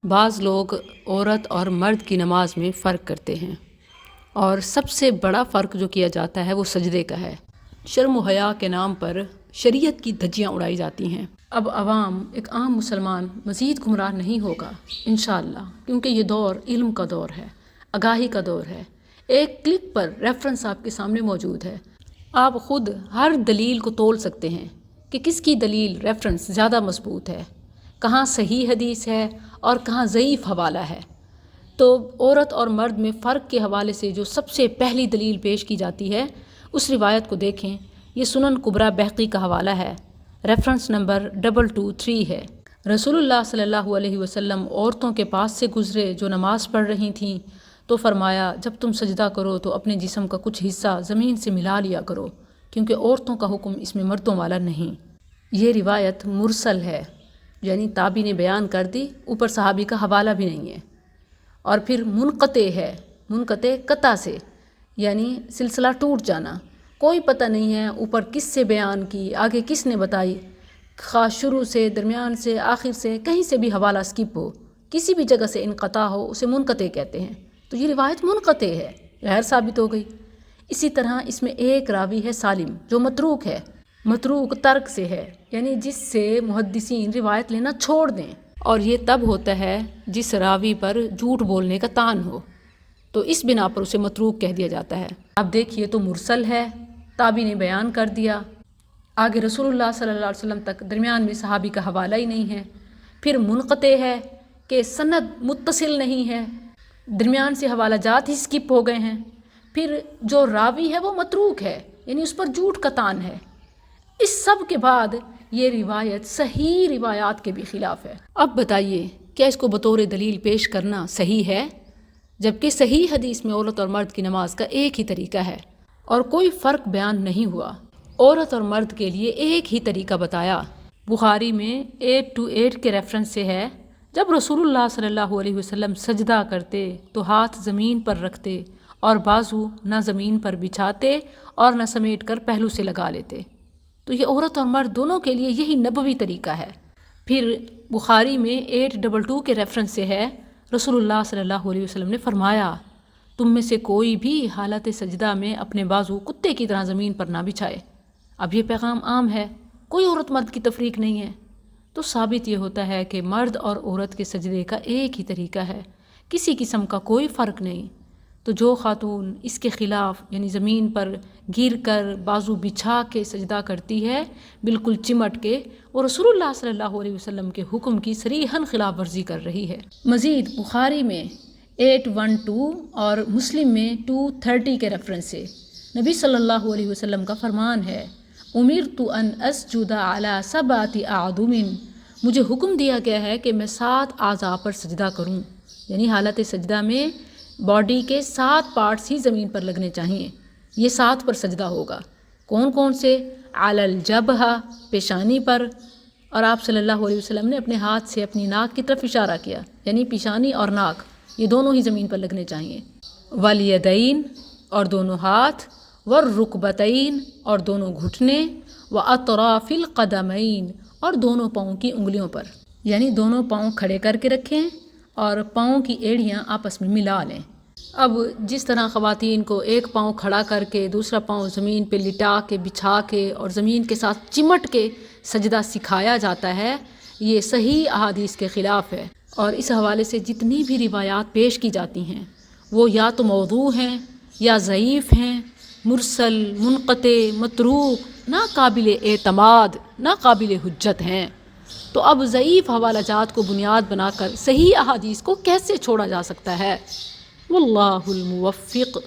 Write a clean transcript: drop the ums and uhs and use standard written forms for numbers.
بعض لوگ عورت اور مرد کی نماز میں فرق کرتے ہیں، اور سب سے بڑا فرق جو کیا جاتا ہے وہ سجدے کا ہے۔ شرم و حیا کے نام پر شریعت کی دھجیاں اڑائی جاتی ہیں۔ اب عوام، ایک عام مسلمان مزید گمراہ نہیں ہوگا انشاءاللہ، کیونکہ یہ دور علم کا دور ہے، آگاہی کا دور ہے۔ ایک کلک پر ریفرنس آپ کے سامنے موجود ہے، آپ خود ہر دلیل کو تول سکتے ہیں کہ کس کی دلیل ریفرنس زیادہ مضبوط ہے، کہاں صحیح حدیث ہے اور کہاں ضعیف حوالہ ہے۔ تو عورت اور مرد میں فرق کے حوالے سے جو سب سے پہلی دلیل پیش کی جاتی ہے، اس روایت کو دیکھیں۔ یہ سنن کبریٰ بہقی کا حوالہ ہے، ریفرنس نمبر 223 ہے۔ رسول اللہ صلی اللہ علیہ وسلم عورتوں کے پاس سے گزرے جو نماز پڑھ رہی تھیں، تو فرمایا جب تم سجدہ کرو تو اپنے جسم کا کچھ حصہ زمین سے ملا لیا کرو، کیونکہ عورتوں کا حکم اس میں مردوں والا نہیں۔ یہ روایت مرسل ہے، یعنی تابعی نے بیان کر دی، اوپر صحابی کا حوالہ بھی نہیں ہے۔ اور پھر منقطع ہے، منقطع قطع سے، یعنی سلسلہ ٹوٹ جانا، کوئی پتہ نہیں ہے اوپر کس سے بیان کی، آگے کس نے بتائی، خواہ شروع سے، درمیان سے، آخر سے، کہیں سے بھی حوالہ سکپ ہو، کسی بھی جگہ سے انقطاع ہو، اسے منقطع کہتے ہیں۔ تو یہ روایت منقطع ہے، غیر ثابت ہو گئی۔ اسی طرح اس میں ایک راوی ہے سالم، جو متروک ہے، متروک ترک سے ہے، یعنی جس سے محدثین روایت لینا چھوڑ دیں، اور یہ تب ہوتا ہے جس راوی پر جھوٹ بولنے کا تان ہو، تو اس بنا پر اسے متروک کہہ دیا جاتا ہے۔ اب دیکھیے تو مرسل ہے، تابعی نے بیان کر دیا، آگے رسول اللہ صلی اللہ علیہ وسلم تک درمیان میں صحابی کا حوالہ ہی نہیں ہے۔ پھر منقطع ہے کہ سند متصل نہیں ہے، درمیان سے حوالہ جات ہی سکپ ہو گئے ہیں۔ پھر جو راوی ہے وہ متروک ہے، یعنی اس پر جھوٹ کا تان ہے۔ اس سب کے بعد یہ روایت صحیح روایات کے بھی خلاف ہے۔ اب بتائیے کیا اس کو بطور دلیل پیش کرنا صحیح ہے؟ جبکہ صحیح حدیث میں عورت اور مرد کی نماز کا ایک ہی طریقہ ہے، اور کوئی فرق بیان نہیں ہوا۔ عورت اور مرد کے لیے ایک ہی طریقہ بتایا۔ بخاری میں 828 کے ریفرنس سے ہے، جب رسول اللہ صلی اللہ علیہ وسلم سجدہ کرتے تو ہاتھ زمین پر رکھتے اور بازو نہ زمین پر بچھاتے اور نہ سمیٹ کر پہلو سے لگا لیتے۔ تو یہ عورت اور مرد دونوں کے لیے یہی نبوی طریقہ ہے۔ پھر بخاری میں 822 کے ریفرنس سے ہے، رسول اللہ صلی اللہ علیہ وسلم نے فرمایا تم میں سے کوئی بھی حالت سجدہ میں اپنے بازو کتے کی طرح زمین پر نہ بچھائے۔ اب یہ پیغام عام ہے، کوئی عورت مرد کی تفریق نہیں ہے۔ تو ثابت یہ ہوتا ہے کہ مرد اور عورت کے سجدے کا ایک ہی طریقہ ہے، کسی قسم کا کوئی فرق نہیں۔ تو جو خاتون اس کے خلاف، یعنی زمین پر گر کر بازو بچھا کے سجدہ کرتی ہے، بالکل چمٹ کے، وہ رسول اللہ صلی اللہ علیہ وسلم کے حکم کی صریحاً خلاف ورزی کر رہی ہے۔ مزید بخاری میں 812 اور مسلم میں 230 کے ریفرنس سے نبی صلی اللہ علیہ وسلم کا فرمان ہے، امرت ان اسجد علی 7 اعظم، مجھے حکم دیا گیا ہے کہ میں 7 اعضاء پر سجدہ کروں، یعنی حالت سجدہ میں باڈی کے 7 پارٹس ہی زمین پر لگنے چاہیے۔ یہ 7 پر سجدہ ہوگا۔ کون کون سے؟ علی الجبہہ، پیشانی پر، اور آپ صلی اللہ علیہ وسلم نے اپنے ہاتھ سے اپنی ناک کی طرف اشارہ کیا، یعنی پیشانی اور ناک یہ دونوں ہی زمین پر لگنے چاہیے۔ والیدین، اور دونوں ہاتھ، والرکبتین، اور دونوں گھٹنے، واطراف القدمین، اور دونوں پاؤں کی انگلیوں پر، یعنی دونوں پاؤں کھڑے کر کے رکھیں اور پاؤں کی ایڑیاں آپس میں ملا لیں۔ اب جس طرح خواتین کو ایک پاؤں کھڑا کر کے دوسرا پاؤں زمین پہ لٹا کے بچھا کے اور زمین کے ساتھ چمٹ کے سجدہ سکھایا جاتا ہے، یہ صحیح احادیث کے خلاف ہے۔ اور اس حوالے سے جتنی بھی روایات پیش کی جاتی ہیں وہ یا تو موضوع ہیں یا ضعیف ہیں، مرسل، منقطع، متروک، ناقابل اعتماد، ناقابل حجت ہیں۔ تو اب ضعیف حوالہ جات کو بنیاد بنا کر صحیح احادیث کو کیسے چھوڑا جا سکتا ہے؟ واللہ الموفق۔